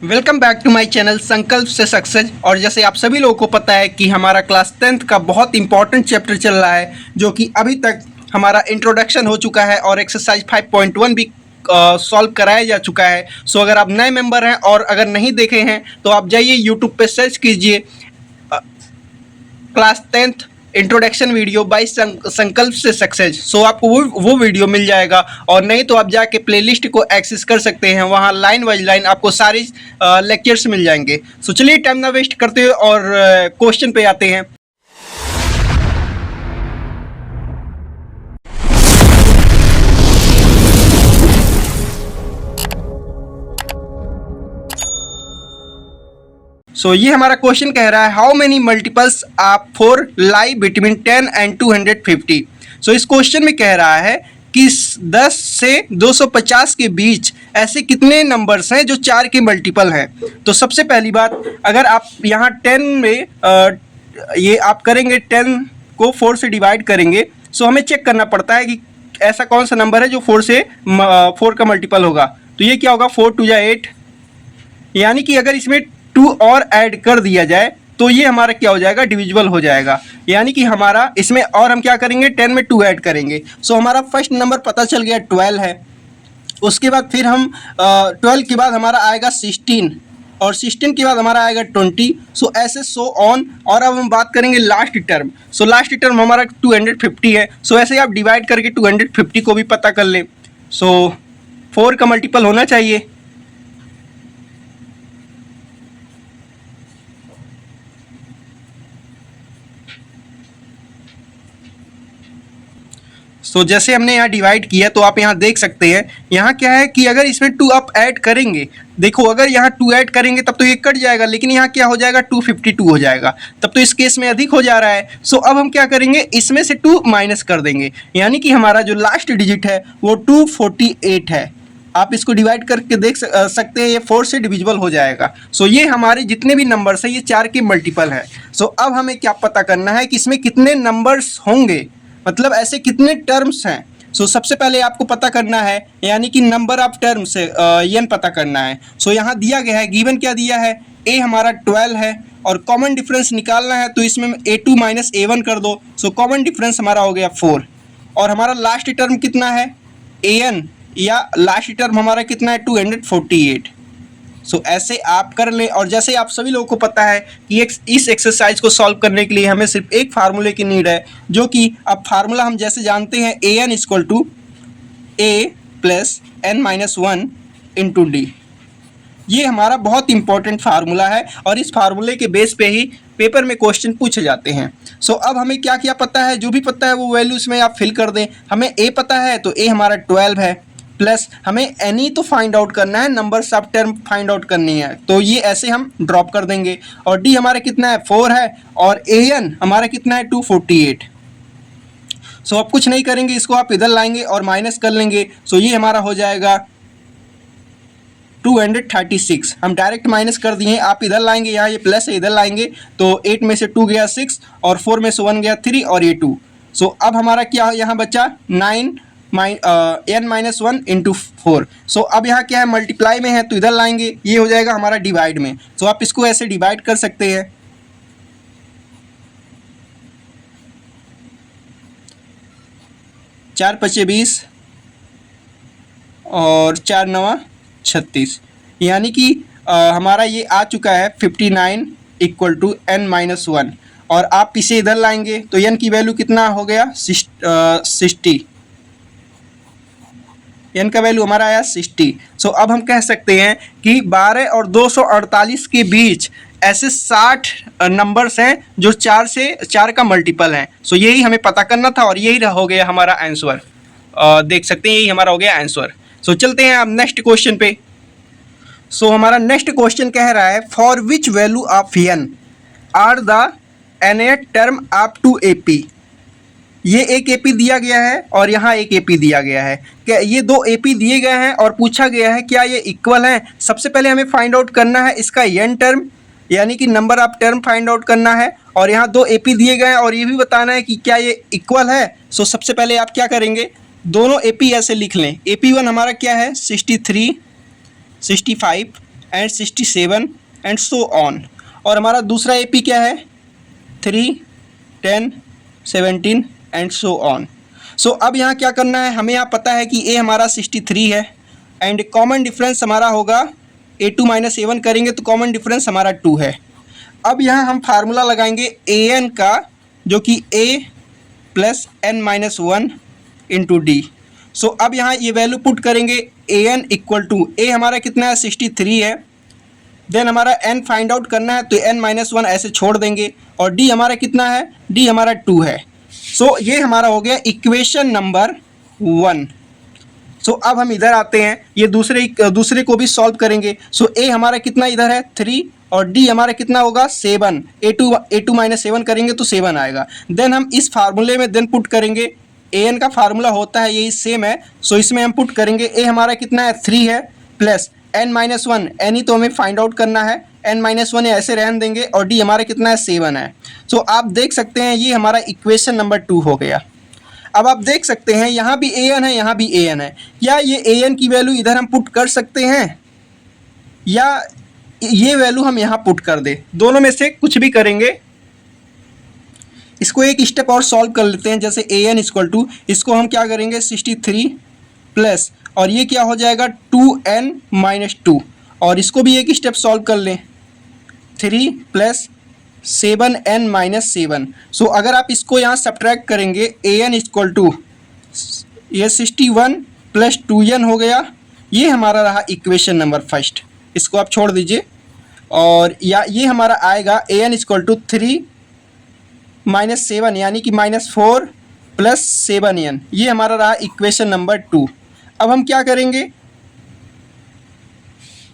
Welcome back to my channel Sankalp से success. और जैसे आप सभी लोगों को पता है कि हमारा क्लास 10th का बहुत इंपॉर्टेंट चैप्टर चल रहा है, जो कि अभी तक हमारा इंट्रोडक्शन हो चुका है और एक्सरसाइज 5.1 भी सॉल्व कराया जा चुका है। सो अगर आप नए मेंबर हैं और अगर नहीं देखे हैं तो आप जाइए यूट्यूब पे सर्च कीजिए class 10th introduction video bye संकल्प से सक्सेस। सो आपको वो वीडियो मिल जाएगा, और नहीं तो आप जाके प्लेलिस्ट को एक्सेस कर सकते हैं। वहाँ लाइन वाइज लाइन आपको सारी लेक्चर्स मिल जाएंगे। सो चलिए टाइम ना वेस्ट करते हुए और क्वेश्चन पे आते हैं। सो ये हमारा क्वेश्चन कह रहा है how many multiples of 4 lie between 10 and 250। सो इस क्वेश्चन में कह रहा है कि 10 से 250 के बीच ऐसे कितने नंबर्स हैं जो 4 के मल्टीपल हैं। तो सबसे पहली बात, अगर आप यहाँ 10 में ये आप करेंगे 10 को 4 से डिवाइड करेंगे, सो हमें चेक करना पड़ता है कि ऐसा कौन सा नंबर है जो 4 का मल्टीपल होगा। तो ये क्या होगा, 4 2 जा 8, यानी कि अगर इसमें 2 और ऐड कर दिया जाए तो ये हमारा क्या हो जाएगा, डिविजिबल हो जाएगा। यानी कि हमारा इसमें और हम क्या करेंगे, 10 में 2 ऐड करेंगे। सो हमारा फर्स्ट नंबर पता चल गया 12 है। उसके बाद फिर हम 12 के बाद हमारा आएगा 16, और 16 के बाद हमारा आएगा 20। सो ऐसे सो ऑन। और अब हम बात करेंगे last term. So last term हमारा 250 है। सो ऐसे ही आप डिवाइड करके 250 को भी पता कर लें। सो 4 का मल्टीपल होना चाहिए। सो जैसे हमने यहाँ डिवाइड किया तो आप यहाँ देख सकते हैं, यहाँ क्या है कि अगर इसमें 2 आप ऐड करेंगे, देखो अगर यहाँ 2 ऐड करेंगे तब तो ये कट जाएगा, लेकिन यहाँ क्या हो जाएगा, 252 हो जाएगा। तब तो इस केस में अधिक हो जा रहा है। सो अब हम क्या करेंगे, इसमें से 2 माइनस कर देंगे, यानी कि हमारा जो लास्ट डिजिट है वो 248 है। आप इसको डिवाइड करके देख सकते हैं, ये 4 से डिविजिबल हो जाएगा। सो ये हमारे जितने भी नंबर्स हैं ये 4 के मल्टीपल है। सो अब हमें क्या पता करना है कि इसमें कितने नंबर्स होंगे, मतलब ऐसे कितने टर्म्स हैं। सो सबसे पहले आपको पता करना है, यानी कि नंबर ऑफ टर्म्स एन पता करना है। सो यहाँ दिया गया है, गिवन क्या दिया है, ए हमारा 12 है, और कॉमन डिफरेंस निकालना है तो इसमें a2 माइनस a1 कर दो। सो कॉमन डिफरेंस हमारा हो गया 4, और हमारा लास्ट टर्म कितना है, an, या लास्ट टर्म हमारा कितना है, 248। सो ऐसे आप कर लें। और जैसे आप सभी लोगों को पता है कि इस एक्सरसाइज को सॉल्व करने के लिए हमें सिर्फ एक फार्मूले की नीड है, जो कि अब फार्मूला हम जैसे जानते हैं, an equal to a plus n minus 1 into D. ये हमारा बहुत इंपॉर्टेंट फार्मूला है, और इस फार्मूले के बेस पे ही पेपर में क्वेश्चन पूछे जाते हैं। सो अब हमें क्या क्या पता है, जो भी पता है वो वैल्यू इसमें आप फिल कर दें। हमें a पता है तो a हमारा 12 है, प्लस हमें एनी तो फाइंड आउट करना है, numbers of term find out करनी है, तो ये ऐसे हम ड्रॉप कर देंगे। और डी हमारा कितना है, 4 है, और an हमारा कितना है, 248। सो अब कुछ नहीं करेंगे, इसको आप इधर लाएंगे और माइनस कर लेंगे। सो ये हमारा हो जाएगा 236। हम डायरेक्ट माइनस कर दिए, आप इधर लाएंगे, यहाँ ये प्लस है, इधर लाएंगे तो 8 में से 2 गया 6, और 4 में से 1 गया 3, और ये 2। सो अब हमारा क्या यहाँ बचा, 9 n माइनस 1 इंटू 4। सो अब यहाँ क्या है, मल्टीप्लाई में है तो इधर लाएंगे, ये हो जाएगा हमारा डिवाइड में। सो आप इसको ऐसे डिवाइड कर सकते हैं। चार 5 20 और 4 9 36, यानी कि हमारा ये आ चुका है 59 इक्वल टू n माइनस 1। और आप इसे इधर लाएंगे तो n की वैल्यू कितना हो गया, 60। n का वैल्यू हमारा आया 60। सो अब हम कह सकते हैं कि 12 और 248 के बीच ऐसे 60 नंबर्स हैं जो 4 का मल्टीपल हैं। सो यही हमें पता करना था, और यही हो गया हमारा आंसर। देख सकते हैं यही हमारा हो गया आंसर। सो चलते हैं अब नेक्स्ट क्वेश्चन पे। सो हमारा नेक्स्ट क्वेश्चन कह रहा है for which value of n are the nth term up to AP। ये एक AP दिया गया है और यहाँ एक AP दिया गया है। क्या ये 2 AP दिए गए हैं और पूछा गया है क्या ये इक्वल हैं। सबसे पहले हमें फाइंड आउट करना है इसका n टर्म, यानी कि number of term find out करना है, और यहाँ 2 AP दिए गए हैं और ये भी बताना है कि क्या ये इक्वल है। सो सबसे पहले आप क्या करेंगे, दोनों AP ऐसे लिख लें। AP1 हमारा क्या है, 63 65 एंड 67 एंड सो ऑन। और हमारा दूसरा AP क्या है 3, 10, 17 एंड सो ऑन। सो अब यहाँ क्या करना है, हमें यहाँ पता है कि A हमारा 63 है एंड कॉमन डिफरेंस हमारा होगा A2 माइनस A1 करेंगे तो कॉमन डिफरेंस हमारा 2 है। अब यहाँ हम फार्मूला लगाएंगे AN का जो कि A plus N minus 1 into D. So अब यहाँ ये वैल्यू पुट करेंगे AN इक्वल टू A हमारा कितना है 63 है, देन हमारा N फाइंड आउट करना है तो N माइनस 1 ऐसे छोड़ देंगे और D हमारा कितना है, D हमारा 2 है। सो ये हमारा हो गया इक्वेशन नंबर 1। सो अब हम इधर आते हैं, ये दूसरे को भी सॉल्व करेंगे। सो A हमारा कितना इधर है 3 और D हमारा कितना होगा 7। A2 माइनस 7 करेंगे तो 7 आएगा। देन हम इस फार्मूले में देन पुट करेंगे, AN का फार्मूला होता है यही सेम है। सो इसमें हम पुट करेंगे A हमारा कितना है 3 है प्लस N माइनस 1, N ही तो हमें फाइंड आउट करना है, N माइनस 1 ऐसे रहने देंगे और D हमारा कितना है 7 है। सो आप देख सकते हैं ये हमारा इक्वेशन नंबर 2 हो गया। अब आप देख सकते हैं यहाँ भी AN है, यहाँ भी AN है। या ये AN की वैल्यू इधर हम पुट कर सकते हैं या ये वैल्यू हम यहाँ पुट कर दे, दोनों में से कुछ भी करेंगे। इसको एक स्टेप और सॉल्व कर लेते हैं। जैसे AN इक्वल टू इसको हम क्या करेंगे 63 प्लस और ये क्या हो जाएगा 2N माइनस 2 और इसको भी एक स्टेप सॉल्व कर लें 3 प्लस 7N माइनस 7। सो अगर आप इसको यहाँ सब्ट्रैक्ट करेंगे AN इक्वल टू ये 61 प्लस 2N हो गया। ये हमारा रहा इक्वेशन नंबर फर्स्ट, इसको आप छोड़ दीजिए। और या ये हमारा आएगा AN इक्वल टू 3 माइनस 7 यानी कि माइनस 4 प्लस 7N। ये हमारा रहा इक्वेशन नंबर 2। अब हम क्या करेंगे,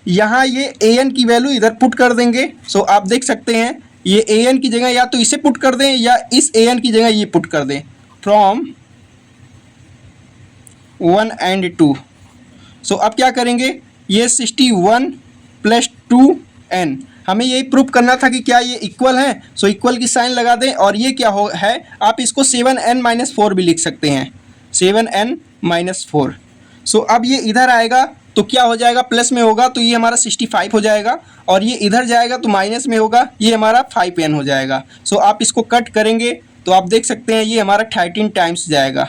यहाँ ये AN की वैल्यू इधर पुट कर देंगे। सो आप देख सकते हैं ये AN की जगह या तो इसे पुट कर दें या इस AN की जगह ये पुट कर दें फ्रॉम 1 एंड 2। सो अब क्या करेंगे, ये 61 प्लस 2N, हमें यही प्रूफ करना था कि क्या ये इक्वल है। सो इक्वल की साइन लगा दें और ये क्या हो है, आप इसको 7N माइनस 4 भी लिख सकते हैं, 7N माइनस 4। सो अब ये इधर आएगा तो क्या हो जाएगा, प्लस में होगा तो ये हमारा 65 हो जाएगा और ये इधर जाएगा तो माइनस में होगा, ये हमारा 5N हो जाएगा। सो आप इसको कट करेंगे तो आप देख सकते हैं ये हमारा 13 टाइम्स जाएगा।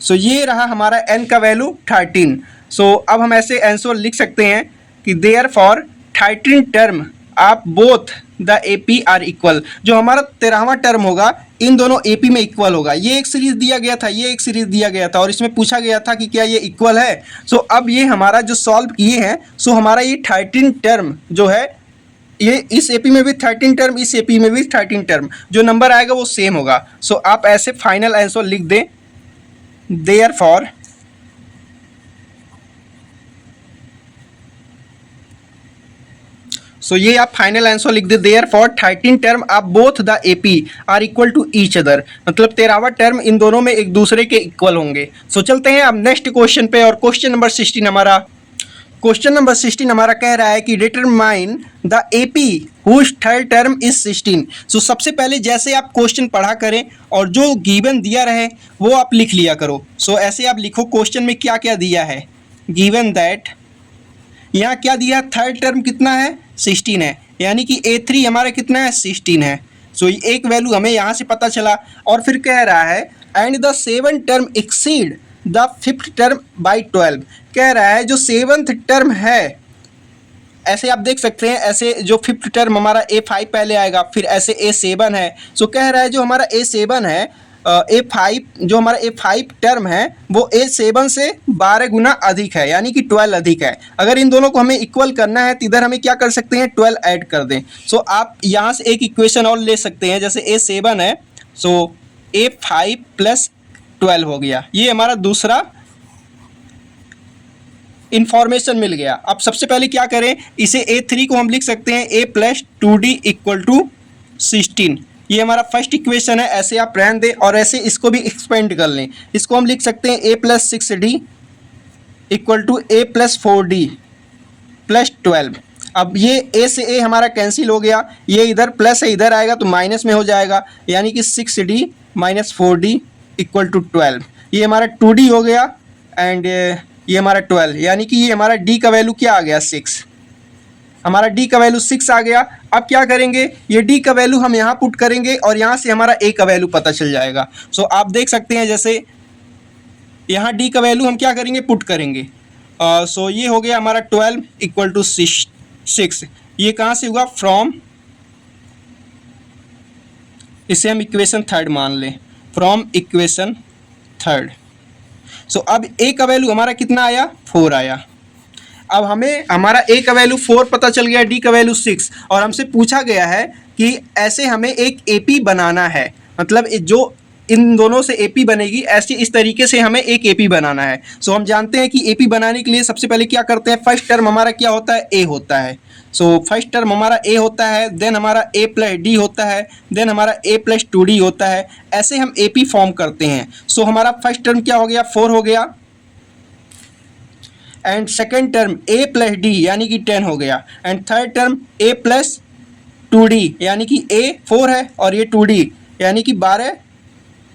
सो ये रहा हमारा N का वैल्यू 13। सो अब हम ऐसे आंसर लिख सकते हैं कि देयर फॉर 13 टर्म आप both the AP are equal. जो हमारा 13वां टर्म होगा इन दोनों AP में इक्वल होगा। ये एक सीरीज दिया गया था, ये एक सीरीज दिया गया था और इसमें पूछा गया था कि क्या ये इक्वल है। सो अब ये हमारा जो सॉल्व किए हैं, सो हमारा ये 13 टर्म जो है ये इस AP में भी 13 टर्म, इस AP में भी 13 टर्म, जो नंबर आएगा वो सेम होगा। सो आप ऐसे फाइनल आंसर लिख दें देयर फॉर सो ये आप फाइनल आंसर लिख दे देयर फॉर 13 टर्म आप both the AP are equal to each other, मतलब 13वां टर्म इन दोनों में एक दूसरे के इक्वल होंगे। सो चलते हैं अब नेक्स्ट क्वेश्चन पे और क्वेश्चन नंबर 16 हमारा कह रहा है कि determine the AP whose third term is 16। So सबसे पहले जैसे आप क्वेश्चन पढ़ा करें और जो गिवन दिया रहे वो आप लिख लिया करो। सो ऐसे आप लिखो क्वेश्चन में क्या क्या दिया है, गिवन दैट यहाँ क्या दिया, थर्ड टर्म कितना है 16 है, यानी कि A3 हमारा कितना है 16 है। सो एक वैल्यू हमें यहाँ से पता चला। और फिर कह रहा है and the 7th term exceed the 5th term by 12। कह रहा है जो 7th टर्म है, ऐसे आप देख सकते हैं, ऐसे जो 5th टर्म हमारा A5 पहले आएगा, फिर ऐसे A7 है। सो कह रहा है जो हमारा A7 है A5 जो हमारा A5 टर्म है वो A7 से 12 गुना अधिक है, यानी कि 12 अधिक है। अगर इन दोनों को हमें इक्वल करना है तो इधर हमें क्या कर सकते हैं 12 ऐड कर दें। सो आप यहाँ से एक इक्वेशन और ले सकते हैं, जैसे A7 है सो A5 प्लस 12 हो गया, ये हमारा दूसरा इंफॉर्मेशन मिल गया। अब सबसे पहले क्या करें, इसे A3 को हम लिख सकते हैं A plus 2D equal to 16, ये हमारा फर्स्ट इक्वेशन है। ऐसे आप रहने दें और ऐसे इसको भी एक्सपेंड कर लें। इसको हम लिख सकते हैं A plus 6D equal to A plus 4D plus 12। अब ये A से A हमारा कैंसिल हो गया, ये इधर प्लस है इधर आएगा तो माइनस में हो जाएगा, यानी कि 6D minus 4D equal to 12। ये हमारा 2D हो गया एंड ये हमारा 12, यानी कि ये हमारा D का वैल्यू क्या आ गया 6। हमारा डी का वैल्यू 6 आ गया। अब क्या करेंगे, ये डी का वैल्यू हम यहाँ पुट करेंगे और यहाँ से हमारा ए का वैल्यू पता चल जाएगा। सो आप देख सकते हैं जैसे यहाँ डी का वैल्यू हम क्या करेंगे, पुट करेंगे। सो ये हो गया हमारा 12 इक्वल टू 6। ये कहाँ से हुआ, फ्रॉम, इसे हम इक्वेशन थर्ड मान लें, फ्रॉम इक्वेशन थर्ड। सो अब ए का वैल्यू हमारा कितना आया, 4 आया। अब हमें हमारा ए का वैल्यू 4 पता चल गया, डी का वैल्यू 6, और हमसे पूछा गया है कि ऐसे हमें एक एपी बनाना है, मतलब जो इन दोनों से एपी बनेगी ऐसे इस तरीके से हमें एक एपी बनाना है। सो हम जानते हैं कि एपी बनाने के लिए सबसे पहले क्या करते हैं, फर्स्ट टर्म हमारा क्या होता है, ए होता है। सो फर्स्ट टर्म हमारा ए होता है, देन हमारा ए प्लस डी होता है, देन हमारा ए प्लस 2d होता है। ऐसे हम एपी फॉर्म करते हैं। सो हमारा फर्स्ट टर्म क्या हो गया, 4 हो गया, and second term A plus D यानी कि 10 हो गया, and third term A plus 2d यानी कि ए 4 है और ये 2d यानी कि 12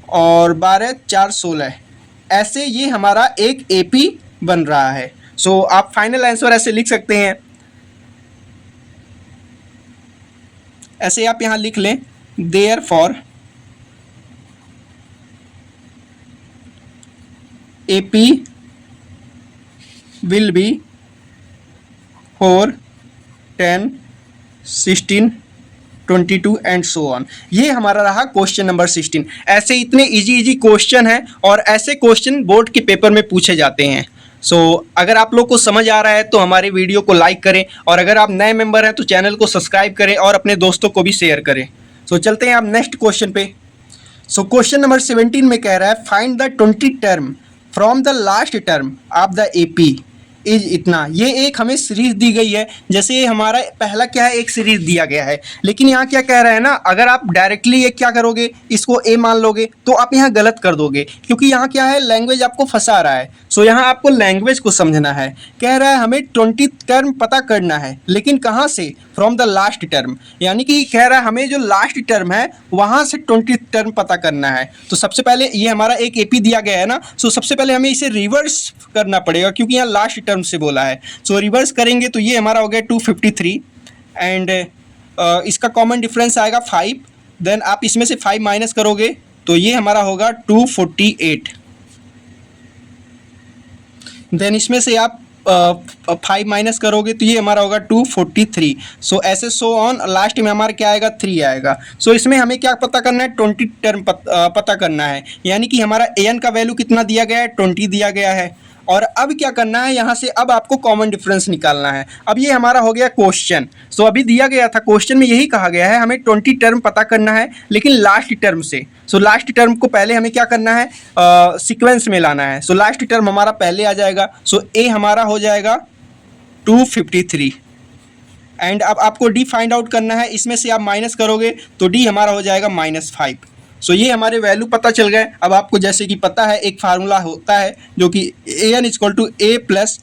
और 12 4 16। ऐसे ये हमारा एक एपी बन रहा है। सो आप फाइनल आंसर ऐसे लिख सकते हैं, ऐसे आप यहाँ लिख लें, therefore AP will be 4 10 16 22 and so on. ये हमारा रहा क्वेश्चन नंबर 16। ऐसे इतने इजी क्वेश्चन हैं और ऐसे क्वेश्चन बोर्ड के पेपर में पूछे जाते हैं। सो अगर आप लोग को समझ आ रहा है तो हमारे वीडियो को लाइक करें, और अगर आप नए मेंबर हैं तो चैनल को सब्सक्राइब करें और अपने दोस्तों को भी शेयर करें। सो चलते हैं अब नेक्स्ट क्वेश्चन पे। सो क्वेश्चन नंबर 17 में कह रहा है, find the 20 term from the last term of the AP is इतना। ये एक हमें सीरीज दी गई है, जैसे ये हमारा पहला क्या है, एक सीरीज दिया गया है, लेकिन यहाँ क्या कह रहा है ना, अगर आप डायरेक्टली ये क्या करोगे, इसको ए मान लोगे तो आप यहाँ गलत कर दोगे, क्योंकि यहाँ क्या है, लैंग्वेज आपको फंसा रहा है। सो यहाँ आपको लैंग्वेज को समझना है। कह रहा है हमें 20 टर्म पता करना है, लेकिन कहाँ से, फ्रॉम द लास्ट टर्म, यानी कि कह रहा है हमें जो लास्ट टर्म है वहाँ से 20 टर्म पता करना है। तो सबसे पहले ये हमारा एक एपी दिया गया है ना, सो सबसे पहले हमें इसे रिवर्स करना पड़ेगा, क्योंकि यहाँ लास्ट टर्म से बोला है। सो रिवर्स करेंगे तो ये हमारा हो गया 253, एंड इसका कॉमन डिफरेंस आएगा 5, देन आप इसमें से 5 माइनस करोगे तो ये हमारा होगा 248, देन इसमें से आप 5 माइनस करोगे तो ये हमारा होगा 243। सो ऐसे सो ऑन, लास्ट में हमारा क्या आएगा, 3 आएगा। सो इसमें हमें क्या पता करना है, 20 टर्म पता करना है, यानी कि हमारा an का वैल्यू कितना दिया गया है, 20 दिया गया है। और अब क्या करना है, यहाँ से अब आपको कॉमन डिफरेंस निकालना है। अब ये हमारा हो गया क्वेश्चन। सो अभी दिया गया था क्वेश्चन में, यही कहा गया है हमें 20 टर्म पता करना है, लेकिन लास्ट टर्म से। सो लास्ट टर्म को पहले हमें क्या करना है, सीक्वेंस में लाना है। सो लास्ट टर्म हमारा पहले आ जाएगा। सो ए हमारा हो जाएगा 253, एंड अब आपको डी फाइंड आउट करना है। इसमें से आप माइनस करोगे तो डी हमारा हो जाएगा -5। सो ये हमारे वैल्यू पता चल गए। अब आपको जैसे कि पता है एक फार्मूला होता है जो कि an = a +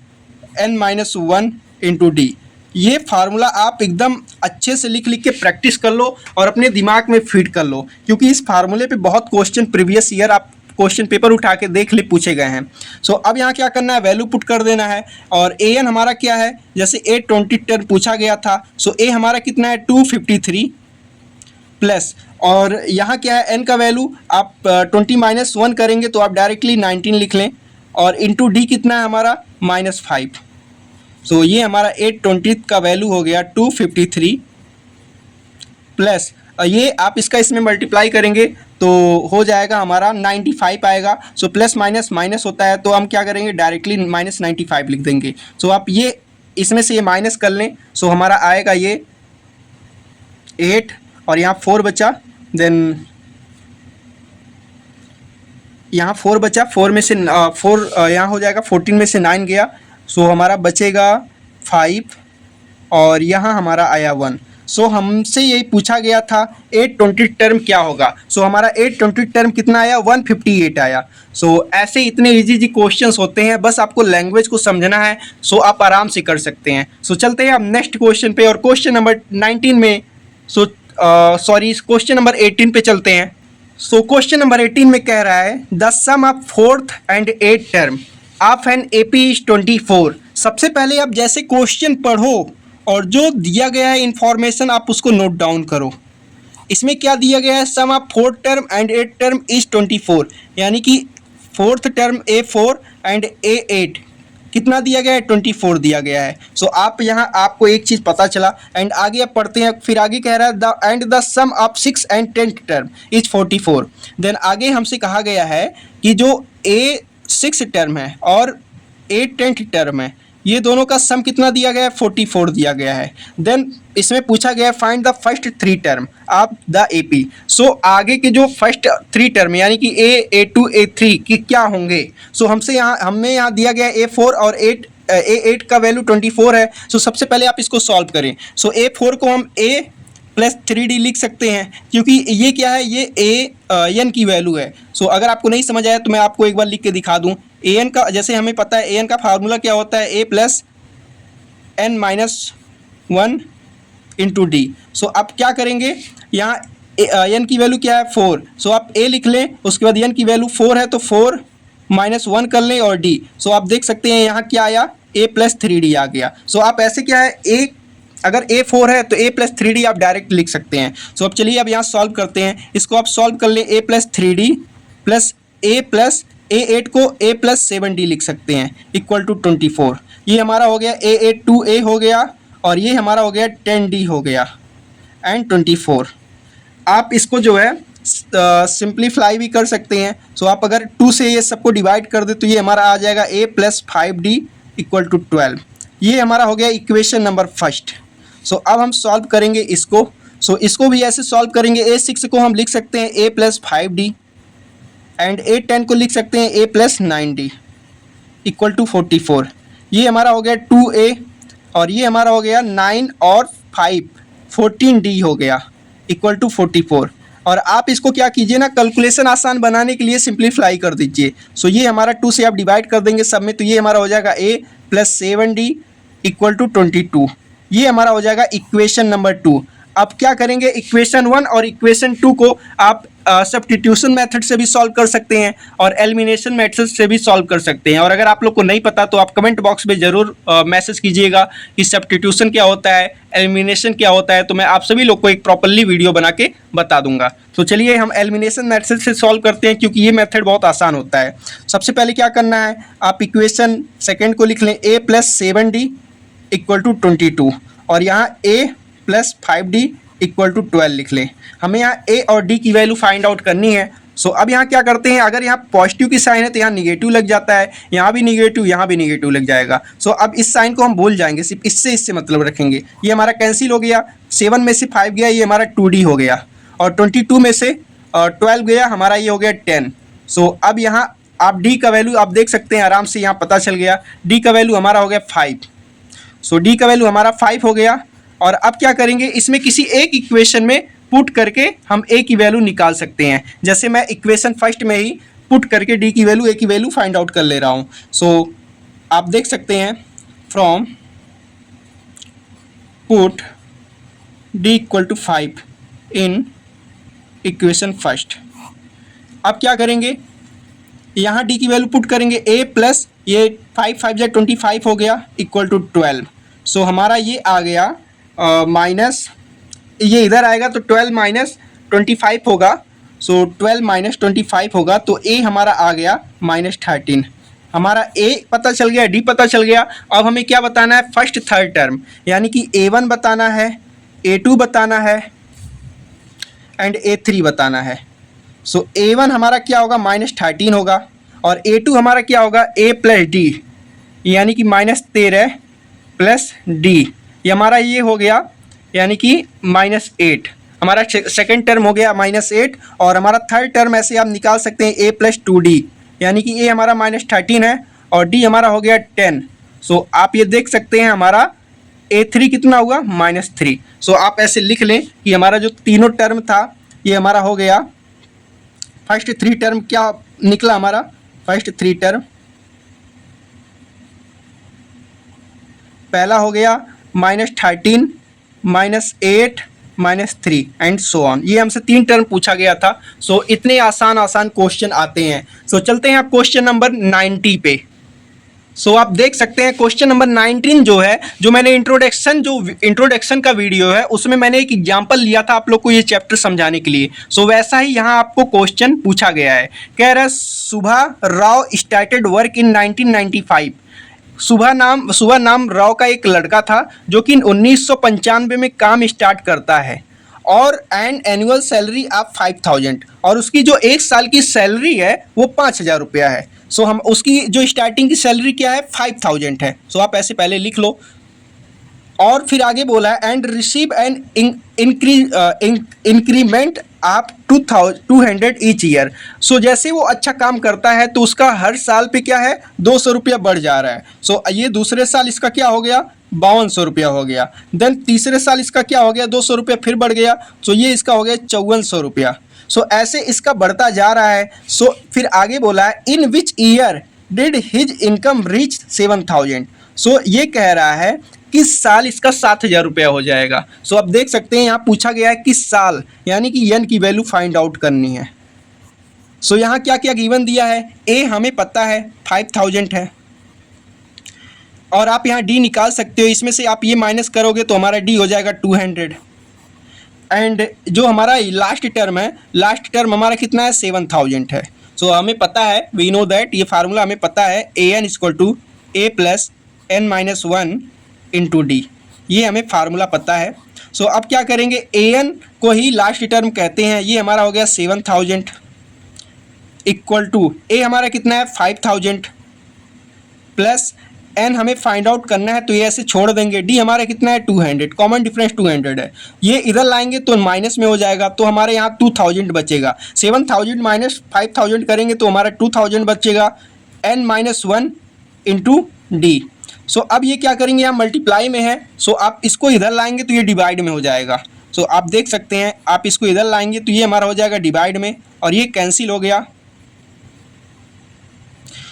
n-1 × d। ये फार्मूला आप एकदम अच्छे से लिख के प्रैक्टिस कर लो और अपने दिमाग में फीड कर लो, क्योंकि इस फार्मूले पे बहुत क्वेश्चन प्रीवियस ईयर आप क्वेश्चन पेपर उठा के देख ले, पूछे गए हैं। सो अब यहाँ क्या करना है, वैल्यू पुट कर देना है। और an हमारा क्या है, जैसे a 20 टर्म पूछा गया था, सो a हमारा कितना है 253 प्लस, और यहाँ क्या है, n का वैल्यू आप 20 - 1 करेंगे तो आप डायरेक्टली 19 लिख लें, और इंटू डी कितना है हमारा -5। सो ये हमारा 820 का वैल्यू हो गया 253 प्लस, ये आप इसका इसमें मल्टीप्लाई करेंगे तो हो जाएगा हमारा 95 आएगा। सो प्लस माइनस माइनस होता है, तो हम क्या करेंगे, डायरेक्टली -95 लिख देंगे। सो आप ये इसमें से ये माइनस कर लें। सो हमारा आएगा ये 8 और यहाँ 4 बचा, देन यहाँ 4 बचा, 4 में से 4 यहाँ हो जाएगा, 14 में से 9 गया। सो हमारा बचेगा 5 और यहाँ हमारा आया 1। सो हमसे यही पूछा गया था 820 टर्म क्या होगा। सो हमारा 820 टर्म कितना आया, 158 आया। सो ऐसे इतने इजी क्वेश्चंस होते हैं, बस आपको लैंग्वेज को समझना है। सो आप आराम से कर सकते हैं। सो चलते हैं अब नेक्स्ट क्वेश्चन पे, और क्वेश्चन नंबर 19 में क्वेश्चन नंबर 18 पे चलते हैं। सो क्वेश्चन नंबर 18 में कह रहा है the sum of 4th and 8th term of an AP is 24। सबसे पहले आप जैसे क्वेश्चन पढ़ो और जो दिया गया है इंफॉर्मेशन आप उसको नोट डाउन करो। इसमें क्या दिया गया है, sum of 4 term and 8 term is 24, यानी कि 4th term A4 and A8 कितना दिया गया है, 24 दिया गया है। सो आप यहाँ आपको एक चीज़ पता चला। एंड आगे आप पढ़ते हैं, फिर आगे कह रहा है the sum of 6 and 10th term is 44। Then आगे हमसे कहा गया है कि जो A6 टर्म है और A10th टर्म है, ये दोनों का सम कितना दिया गया है, 44 दिया गया है। देन इसमें पूछा गया है find the first 3 term of the AP। सो आगे के जो फर्स्ट 3 टर्म यानी कि A2 A3 की क्या होंगे। सो हमें यहाँ दिया गया है A4 और A8 का वैल्यू 24 है। सो सबसे पहले आप इसको सॉल्व करें। सो A4 को हम A प्लस 3D लिख सकते हैं, क्योंकि ये क्या है, ये AN की वैल्यू है। सो अगर आपको नहीं समझ आया तो मैं आपको एक बार लिख के दिखा दूँ। AN का, जैसे हमें पता है AN का फार्मूला क्या होता है, A plus N minus 1 into D। सो आप क्या करेंगे, यहाँ N की वैल्यू क्या है, 4। सो आप A लिख लें, उसके बाद N की वैल्यू 4 है तो 4 माइनस 1 कर लें और D। सो आप देख सकते हैं यहाँ क्या आया, A प्लस 3D आ गया। सो आप ऐसे क्या है, अगर A4 है तो A प्लस 3D आप डायरेक्ट लिख सकते हैं। सो अब चलिए अब यहाँ सॉल्व करते हैं। इसको आप सॉल्व कर लें, A plus 3D plus A plus A8 को A प्लस 7D लिख सकते हैं इक्वल टू 24। ये हमारा हो गया A8 2A हो गया और ये हमारा हो गया 10D हो गया एंड 24। आप इसको जो है सिंप्लीफाई भी कर सकते हैं। सो आप अगर 2 से ये सबको डिवाइड कर दे तो ये हमारा आ जाएगा A plus 5D equal to 12। ये हमारा हो गया इक्वेशन नंबर फर्स्ट। सो अब हम सॉल्व करेंगे इसको। सो इसको भी ऐसे सॉल्व करेंगे। A6 को हम लिख सकते हैं A plus 5D and A10 को लिख सकते हैं A plus 9D equal to 44। ये हमारा हो गया 2A और ये हमारा हो गया 9 और 5 14D हो गया इक्वल टू 44। और आप इसको क्या कीजिए ना, कैलकुलेशन आसान बनाने के लिए सिंप्लीफाई कर दीजिए। सो ये हमारा 2 से आप डिवाइड कर देंगे सब में, तो ये हमारा हो जाएगा A plus 7D equal to 22। ये हमारा हो जाएगा इक्वेशन नंबर 2। अब क्या करेंगे, इक्वेशन 1 और इक्वेशन 2 को आप सब्स्टिट्यूशन मेथड से भी सॉल्व कर सकते हैं और एलिमिनेशन मेथड से भी सॉल्व कर सकते हैं। और अगर आप लोग को नहीं पता तो आप कमेंट बॉक्स में ज़रूर मैसेज कीजिएगा कि सब्स्टिट्यूशन क्या होता है, एलिमिनेशन क्या होता है, तो मैं आप सभी लोग को एक प्रॉपरली वीडियो बना के बता दूंगा। तो चलिए हम एलिमिनेशन मेथड से सॉल्व करते हैं, क्योंकि ये मेथड बहुत आसान होता है। सबसे पहले क्या करना है, आप इक्वेशन सेकेंड को लिख लें A plus 7D equal to 22 और यहाँ A plus 5D equal to 12 लिख लें। हमें यहाँ A और D की वैल्यू फाइंड आउट करनी है। सो अब यहाँ क्या करते हैं, अगर यहाँ पॉजिटिव की साइन है तो यहाँ निगेटिव लग जाता है, यहाँ भी निगेटिव, यहाँ भी निगेटिव लग जाएगा। सो अब इस साइन को हम भूल जाएंगे, सिर्फ इससे मतलब रखेंगे। ये हमारा कैंसिल हो गया, 7 में से 5 गया, ये हमारा 2D हो गया और 22 में से 12 गया, हमारा ये हो गया 10। सो अब यहाँ आप D का वैल्यू आप देख सकते हैं, आराम से यहाँ पता चल गया। D का वैल्यू हमारा हो गया 5। सो D का वैल्यू हमारा 5 हो गया। और अब क्या करेंगे, इसमें किसी एक इक्वेशन में पुट करके हम A की वैल्यू निकाल सकते हैं। जैसे मैं इक्वेशन फर्स्ट में ही पुट करके D की वैल्यू, A की वैल्यू फाइंड आउट कर ले रहा हूँ। सो आप देख सकते हैं, from put D equal to 5 in equation first. अब क्या करेंगे, यहाँ D की वैल्यू पुट करेंगे A प्लस ये 5 5 जा 25 हो गया इक्वल टू 12। सो हमारा ये आ गया माइनस, ये इधर आएगा तो 12 माइनस 25 होगा। सो 12 माइनस 25 होगा तो A हमारा आ गया माइनस 13। हमारा A पता चल गया, D पता चल गया। अब हमें क्या बताना है, फर्स्ट थर्ड टर्म, यानी कि A1 बताना है, A2 बताना है एंड A3 बताना है। सो A1 हमारा क्या होगा, माइनस 13 होगा और A2 हमारा क्या होगा, A प्लस D यानी कि माइनस 13 प्लस D, ये हमारा ये हो गया यानी कि माइनस 8। हमारा सेकेंड टर्म हो गया माइनस 8 और हमारा थर्ड टर्म ऐसे आप निकाल सकते हैं A प्लस 2D यानी कि A हमारा माइनस 13 है और D हमारा हो गया 10। सो आप ये देख सकते हैं हमारा A3 कितना हुआ, माइनस 3। सो आप ऐसे लिख लें कि हमारा जो तीनों टर्म था ये हमारा हो गया, फर्स्ट 3 टर्म क्या निकला हमारा, फर्स्ट 3 टर्म पहला हो गया minus 13 minus 8 minus 3 and so on. ये हमसे 3 टर्म पूछा गया था। सो इतने आसान क्वेश्चन आते हैं। सो चलते हैं आप क्वेश्चन नंबर 90 पे। सो आप देख सकते हैं क्वेश्चन नंबर 19 जो है, जो मैंने इंट्रोडक्शन का वीडियो है उसमें मैंने एक एग्जांपल लिया था आप लोग को ये चैप्टर समझाने के लिए। सो वैसा ही यहाँ आपको क्वेश्चन पूछा गया है। कह रहा है सुभा राव स्टार्टेड वर्क इन 1995। सुबह नाम राव का एक लड़का था जो कि 1995 में काम स्टार्ट करता है और एंड एनुअल सैलरी ऑफ 5000, और उसकी जो एक साल की सैलरी है वो 5000 रुपया है। सो हम उसकी जो स्टार्टिंग की सैलरी क्या है 5000 है। सो आप ऐसे पहले लिख लो और फिर आगे बोला है एंड रिसीव एन इंक्रीमेंट आप 200 ईच ईयर। सो जैसे वो अच्छा काम करता है तो उसका हर साल पे क्या है 200 रुपया बढ़ जा रहा है। सो ये दूसरे साल इसका क्या हो गया 5200 रुपया हो गया। देन तीसरे साल इसका क्या हो गया 200 रुपया फिर बढ़ गया। सो ये इसका हो गया 5400 रुपया। सो ऐसे इसका बढ़ता जा रहा है। सो फिर आगे बोला है in which year did his income reach 7000। So ये कह रहा है किस साल इसका 7000 रुपया हो जाएगा। सो आप देख सकते हैं यहाँ पूछा गया है किस साल, यानी कि एन की वैल्यू फाइंड आउट करनी है। सो यहाँ क्या क्या गिवन दिया है, ए हमें पता है 5000 है और आप यहाँ डी निकाल सकते हो। इसमें से आप ये माइनस करोगे तो हमारा डी हो जाएगा 200। एंड जो हमारा लास्ट टर्म है, लास्ट टर्म हमारा कितना है 7000 है। सो हमें पता है, वी नो दैट, ये फार्मूला हमें पता है A N equal to A plus N minus 1 into D, ये हमें फार्मूला पता है। सो अब क्या करेंगे, ए एन को ही लास्ट टर्म कहते हैं, ये हमारा हो गया 7000 इक्वल टू ए हमारा कितना है 5000 प्लस एन हमें फाइंड आउट करना है तो ये ऐसे छोड़ देंगे। डी हमारा कितना है 200, कॉमन डिफरेंस 200 है, ये इधर लाएंगे तो माइनस में हो जाएगा तो हमारे यहाँ 2000 बचेगा। 7000 माइनस 5000 करेंगे तो हमारा 2000 बचेगा, N minus 1 into D. So अब ये क्या करेंगे, यहाँ मल्टीप्लाई में है, सो आप इसको इधर लाएंगे तो ये डिवाइड में हो जाएगा। सो आप देख सकते हैं आप इसको इधर लाएंगे तो ये हमारा हो जाएगा डिवाइड में और ये कैंसिल हो गया।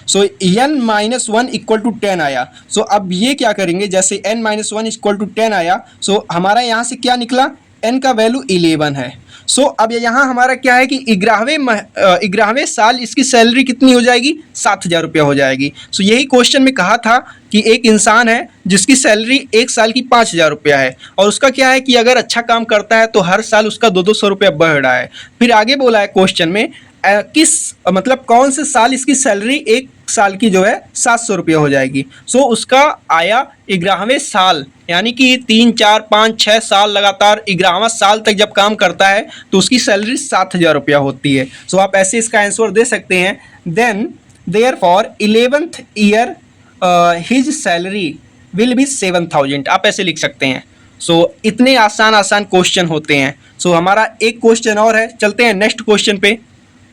सो एन माइनस 1 इक्वल टू 10 आया। सो अब ये क्या करेंगे, जैसे एन माइनस 1 इक्वल टू 10 आया, सो हमारा यहाँ से क्या निकला, एन का वैल्यू 11 है। सो अब यहाँ हमारा क्या है कि 11वें साल इसकी सैलरी कितनी हो जाएगी 7000 रुपया हो जाएगी। सो यही क्वेश्चन में कहा था कि एक इंसान है जिसकी सैलरी एक साल की 5000 रुपया है और उसका क्या है कि अगर अच्छा काम करता है तो हर साल उसका 200 रुपया बढ़ रहा है। फिर आगे बोला है क्वेश्चन में मतलब कौन से साल इसकी सैलरी एक साल की जो है 700 रुपया हो जाएगी। सो उसका आया 11वें साल, यानी कि 3 4 5 6 साल लगातार 11वां साल तक जब काम करता है तो उसकी सैलरी 7000 रुपया होती है। सो आप ऐसे इसका आंसर दे सकते हैं। Then therefore 11th year his salary will be 7000, आप ऐसे लिख सकते हैं। सो इतने आसान क्वेश्चन होते हैं। सो हमारा एक क्वेश्चन और है, चलते हैं नेक्स्ट क्वेश्चन पे।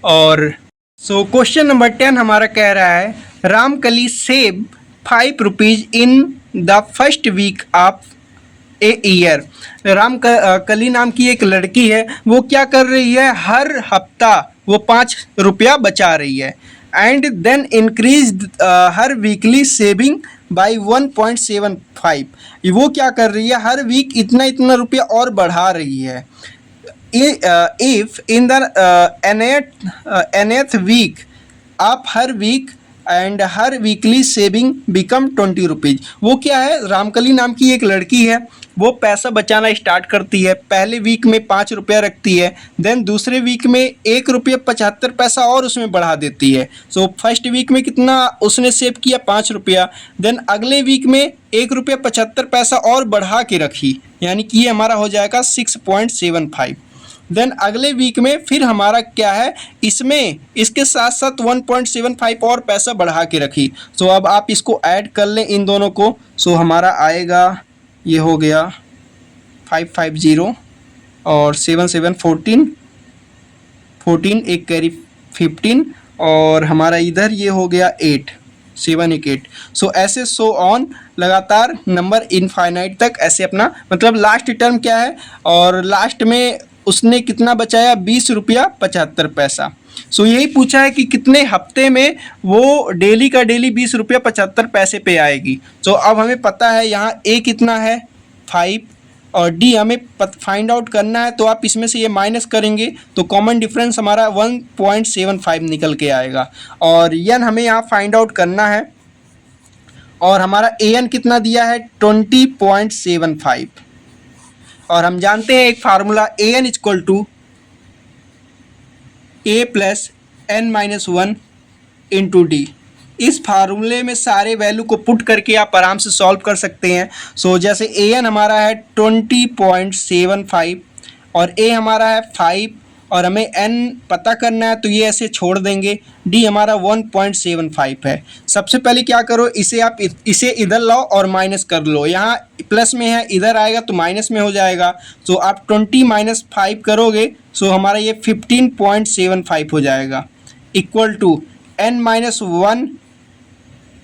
और सो क्वेश्चन नंबर 10 हमारा कह रहा है Ramkali save 5 rupees in the first week of a year. Kali नाम की एक लड़की है, वो क्या कर रही है, हर हफ्ता वो 5 रुपया बचा रही है and then increase her weekly saving by 1.75। वो क्या कर रही है, हर वीक इतना रुपया और बढ़ा रही है। if in the nth week आप हर वीक एंड हर वीकली सेविंग बिकम 20 रुपीज़। वो क्या है, रामकली नाम की एक लड़की है, वो पैसा बचाना स्टार्ट करती है। पहले वीक में 5 रुपया रखती है, देन दूसरे वीक में 1 रुपया 75 पैसा और उसमें बढ़ा देती है। सो फर्स्ट वीक में कितना उसने सेव किया 5 रुपया, देन अगले वीक में 1 रुपया 75 पैसा और बढ़ा के रखी, यानी कि ये हमारा हो जाएगा 6.75। देन अगले वीक में फिर हमारा क्या है, इसमें इसके साथ साथ 1.75 और पैसा बढ़ा के रखी। सो अब आप इसको ऐड कर लें इन दोनों को। सो हमारा आएगा, ये हो गया 550 और 7 7 14 एक कैरी 15 और हमारा इधर ये हो गया 8 7 1 8। सो ऐसे सो ऑन लगातार नंबर इनफाइनाइट तक ऐसे अपना मतलब लास्ट टर्म क्या है, और लास्ट में उसने कितना बचाया 20 रुपया 75 पैसा। सो यही पूछा है कि कितने हफ्ते में वो डेली का डेली 20 रुपया 75 पैसे पे आएगी। सो अब हमें पता है यहाँ ए कितना है 5 और डी हमें फाइंड आउट करना है, तो आप इसमें से ये माइनस करेंगे तो कॉमन डिफरेंस हमारा 1.75 निकल के आएगा। और एन हमें यहाँ फाइंड आउट करना है, और हमारा AN कितना दिया है 20.75। और हम जानते हैं एक formula AN equal to A plus n-1 into D. इस फार्मूले में सारे वैल्यू को पुट करके आप आराम से सॉल्व कर सकते हैं। सो जैसे AN हमारा है 20.75 और A हमारा है 5 और हमें N पता करना है, तो ये ऐसे छोड़ देंगे। D हमारा 1.75 है। सबसे पहले क्या करो, इसे इधर लाओ और माइनस कर लो। यहाँ प्लस में है, इधर आएगा तो माइनस में हो जाएगा। सो आप 20 माइनस 5 करोगे, सो हमारा ये 15.75 हो जाएगा, इक्वल टू n-1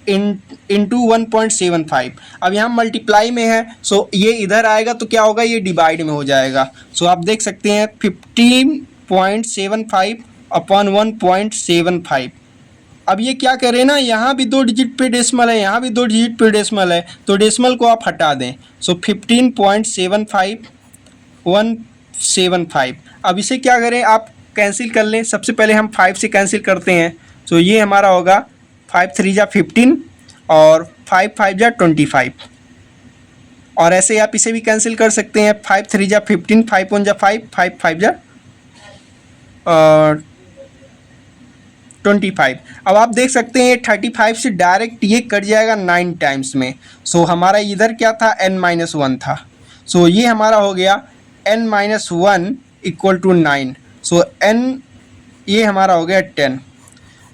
इंटू 1.75। अब यहाँ मल्टीप्लाई में है, सो ये इधर आएगा तो क्या होगा, ये डिवाइड में हो जाएगा। सो आप देख सकते हैं 15.75 अपॉन 1.75। अब ये क्या करें ना, यहाँ भी 2 डिजिट पे डेसिमल है, यहाँ भी 2 डिजिट पे डेसिमल है, तो डेसिमल को आप हटा दें। सो 15.75 175। अब इसे क्या करें, आप कैंसिल कर लें। सबसे पहले हम 5 से कैंसिल करते हैं। सो ये हमारा होगा 5 3 जा 15 और 5 5 जा 25। और ऐसे आप इसे भी कैंसिल कर सकते हैं। 5 3 जा 15, 5 1 जा 5, 5 5 जा 25। अब आप देख सकते हैं 35 से डायरेक्ट ये कट जाएगा 9 टाइम्स में। सो हमारा इधर क्या था, n-1 था। सो ये हमारा हो गया n-1 equal to 9। So n ये हमारा हो गया 10।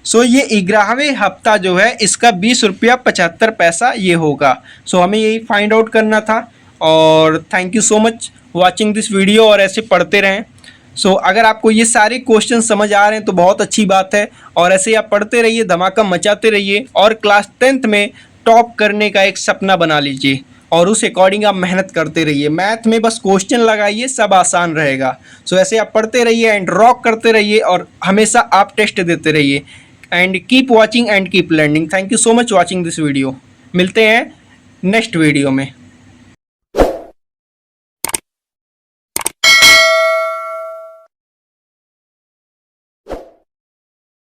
सो ये 11वें हफ्ता जो है इसका 20 रुपया 75 पैसा ये होगा। सो हमें यही फाइंड आउट करना था। और thank you so much watching this video, और ऐसे पढ़ते रहें। सो अगर आपको ये सारे क्वेश्चन समझ आ रहे हैं तो बहुत अच्छी बात है, और ऐसे आप पढ़ते रहिए, धमाका मचाते रहिए, और क्लास 10th में टॉप करने का एक सपना बना लीजिए, और उस अकॉर्डिंग आप मेहनत करते रहिए। मैथ में बस क्वेश्चन लगाइए, सब आसान रहेगा। सो ऐसे आप पढ़ते रहिए एंड रॉक करते रहिए, और हमेशा आप टेस्ट देते रहिए। And keep watching and keep learning. Thank you so much watching this video. मिलते हैं नेक्स्ट वीडियो में।